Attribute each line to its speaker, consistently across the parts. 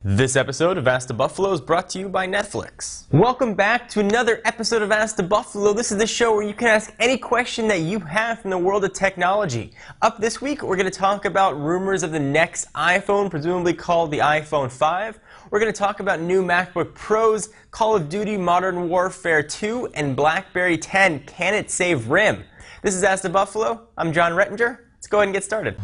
Speaker 1: This episode of Ask the Buffalo is brought to you by Netflix. Welcome back to another episode of Ask the Buffalo. This is the show where you can ask any question that you have from the world of technology. Up this week, we're going to talk about rumors of the next iPhone, presumably called the iPhone 5. We're going to talk about new MacBook Pros, Call of Duty Modern Warfare 2, and BlackBerry 10. Can it save RIM? This is Ask the Buffalo. I'm John Rettinger. Let's go ahead and get started.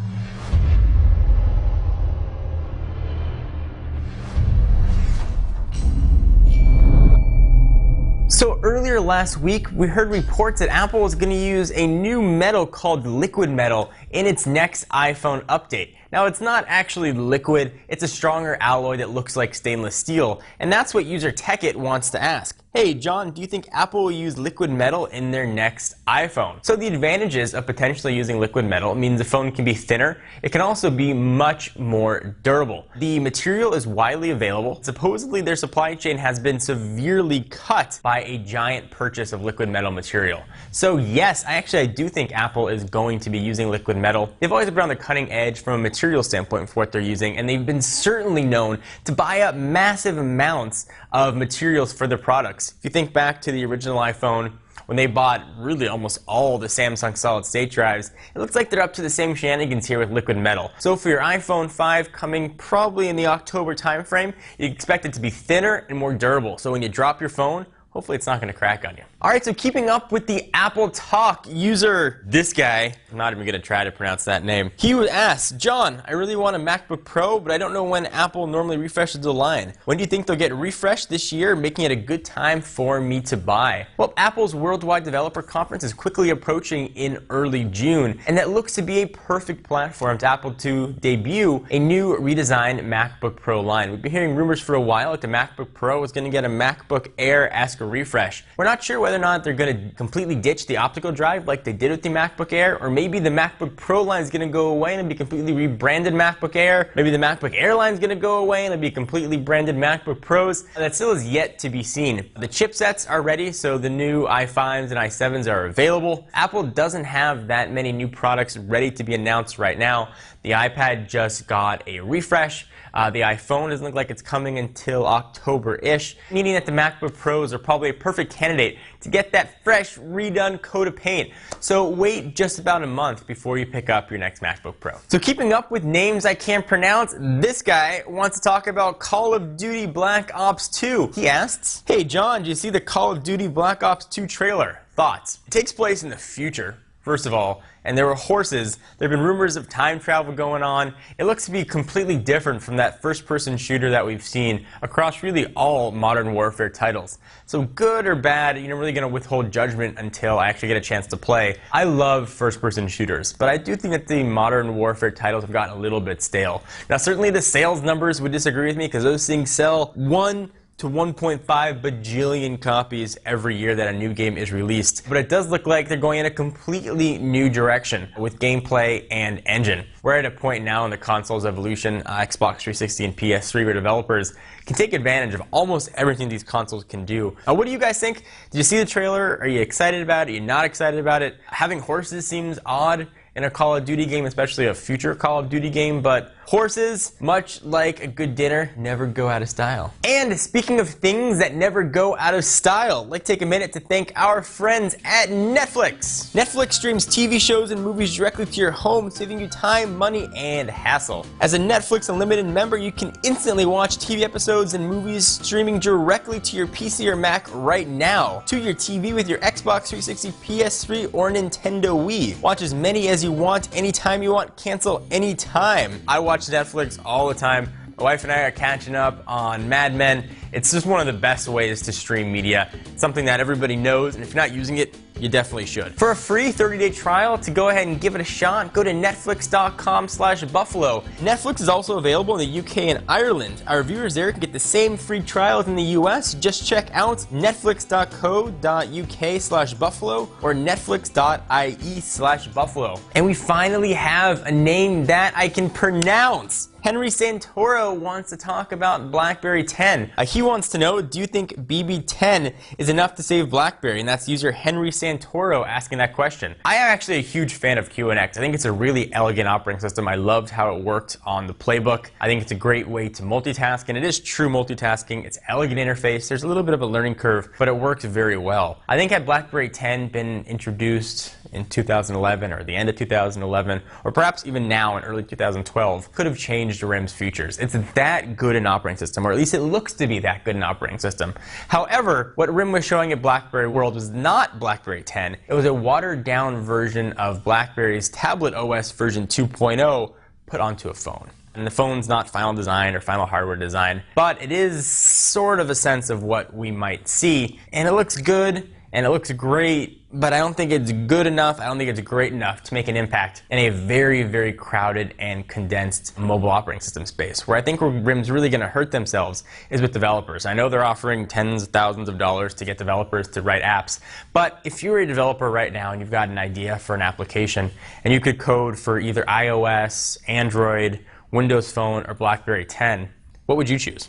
Speaker 1: So earlier last week, we heard reports that Apple was going to use a new metal called liquid metal in its next iPhone update. Now, it's not actually liquid, it's a stronger alloy that looks like stainless steel, and that's what user TechIt wants to ask. Hey, John, do you think Apple will use liquid metal in their next iPhone? So the advantages of potentially using liquid metal means the phone can be thinner. It can also be much more durable. The material is widely available. Supposedly, their supply chain has been severely cut by a giant purchase of liquid metal material. So yes, I do think Apple is going to be using liquid metal. They've always been on the cutting edge from a material standpoint for what they're using, and they've been certainly known to buy up massive amounts of materials for their products. If you think back to the original iPhone, when they bought really almost all the Samsung solid-state drives, it looks like they're up to the same shenanigans here with liquid metal. So for your iPhone 5 coming probably in the October timeframe, you expect it to be thinner and more durable. So when you drop your phone, hopefully it's not going to crack on you. Alright, so keeping up with the Apple Talk user, this guy, I'm not even going to try to pronounce that name. He would ask, John, I really want a MacBook Pro, but I don't know when Apple normally refreshes the line. When do you think they'll get refreshed this year, making it a good time for me to buy? Well, Apple's Worldwide Developer Conference is quickly approaching in early June, and that looks to be a perfect platform to Apple to debut a new redesigned MacBook Pro line. We've been hearing rumors for a while that the MacBook Pro is going to get a MacBook Air-esque refresh. We're not sure whether or not they're going to completely ditch the optical drive like they did with the MacBook Air, or maybe the MacBook Pro line is going to go away and be completely rebranded MacBook Air. Maybe the MacBook Air line is going to go away and it'll be completely branded MacBook Pros. That still is yet to be seen. The chipsets are ready, so the new i5s and i7s are available. Apple doesn't have that many new products ready to be announced right now. The iPad just got a refresh. The iPhone doesn't look like it's coming until October-ish, meaning that the MacBook Pros are probably a perfect candidate to get that fresh, redone coat of paint. So wait just about a month before you pick up your next MacBook Pro. So keeping up with names I can't pronounce, this guy wants to talk about Call of Duty Black Ops 2. He asks, hey John, did you see the Call of Duty Black Ops 2 trailer? Thoughts? It takes place in the future, first of all, and there were horses. There have been rumors of time travel going on. It looks to be completely different from that first-person shooter that we've seen across really all Modern Warfare titles. So good or bad, you're not really going to withhold judgment until I actually get a chance to play. I love first-person shooters, but I do think that the Modern Warfare titles have gotten a little bit stale. Now, certainly the sales numbers would disagree with me because those things sell 1 to 1.5 bajillion copies every year that a new game is released. But it does look like they're going in a completely new direction with gameplay and engine. We're at a point now in the console's evolution, Xbox 360 and PS3, where developers can take advantage of almost everything these consoles can do. What do you guys think? Did you see the trailer? Are you excited about it? Are you not excited about it? Having horses seems odd in a Call of Duty game, especially a future Call of Duty game, but horses, much like a good dinner, never go out of style. And speaking of things that never go out of style, I'd like to take a minute to thank our friends at Netflix. Netflix streams TV shows and movies directly to your home, saving you time, money, and hassle. As a Netflix Unlimited member, you can instantly watch TV episodes and movies streaming directly to your PC or Mac right now, to your TV with your Xbox 360, PS3, or Nintendo Wii. Watch as many as you want, anytime you want, cancel anytime. I watch Netflix all the time. My wife and I are catching up on Mad Men. It's just one of the best ways to stream media. It's something that everybody knows, and if you're not using it, you definitely should. For a free 30-day trial to go ahead and give it a shot, go to netflix.com/buffalo. Netflix is also available in the UK and Ireland. Our viewers there can get the same free trial as in the US. Just check out netflix.co.uk/buffalo or netflix.ie/buffalo. And we finally have a name that I can pronounce. Henry Santoro wants to talk about BlackBerry 10. He wants to know, do you think BB10 is enough to save BlackBerry? And that's user Henry Santoro asking that question. I am actually a huge fan of QNX. I think it's a really elegant operating system. I loved how it worked on the playbook. I think it's a great way to multitask, and it is true multitasking. It's an elegant interface. There's a little bit of a learning curve, but it works very well. I think had BlackBerry 10 been introduced in 2011 or the end of 2011, or perhaps even now in early 2012, could have changed RIM's features. It's that good an operating system, or at least it looks to be that good an operating system. However, what RIM was showing at BlackBerry World was not BlackBerry 10. It was a watered down version of BlackBerry's tablet OS version 2.0 put onto a phone. And the phone's not final design or final hardware design, but it is sort of a sense of what we might see. And it looks good, and it looks great, but I don't think it's good enough, I don't think it's great enough to make an impact in a very, very crowded and condensed mobile operating system space. Where I think RIM's really going to hurt themselves is with developers. I know they're offering tens of thousands of dollars to get developers to write apps, but if you're a developer right now and you've got an idea for an application, and you could code for either iOS, Android, Windows Phone, or BlackBerry 10, what would you choose?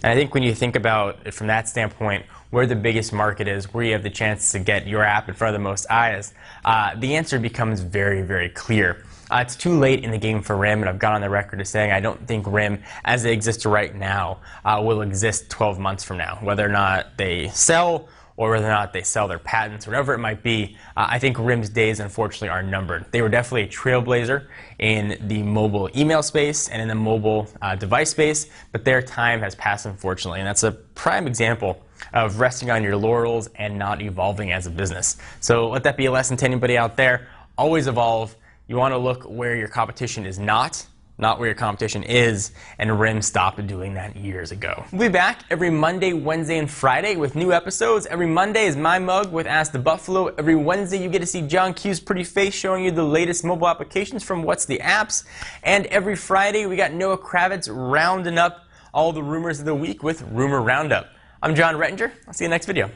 Speaker 1: And I think when you think about it from that standpoint, where the biggest market is, where you have the chance to get your app in front of the most eyes, the answer becomes very, very clear. It's too late in the game for RIM, and I've gone on the record as saying I don't think RIM, as it exists right now, will exist 12 months from now. Whether or not they sell, or whether or not they sell their patents, whatever it might be, I think RIM's days, unfortunately, are numbered. They were definitely a trailblazer in the mobile email space and in the mobile device space, but their time has passed, unfortunately, and that's a prime example of resting on your laurels and not evolving as a business. So let that be a lesson to anybody out there. Always evolve. You want to look where your competition is not where your competition is, and RIM stopped doing that years ago. We'll be back every Monday, Wednesday, and Friday with new episodes. Every Monday is my mug with Ask the Buffalo. Every Wednesday you get to see John Q's pretty face showing you the latest mobile applications from What's the Apps. And every Friday we got Noah Kravitz rounding up all the rumors of the week with Rumor Roundup. I'm John Rettinger. I'll see you next video.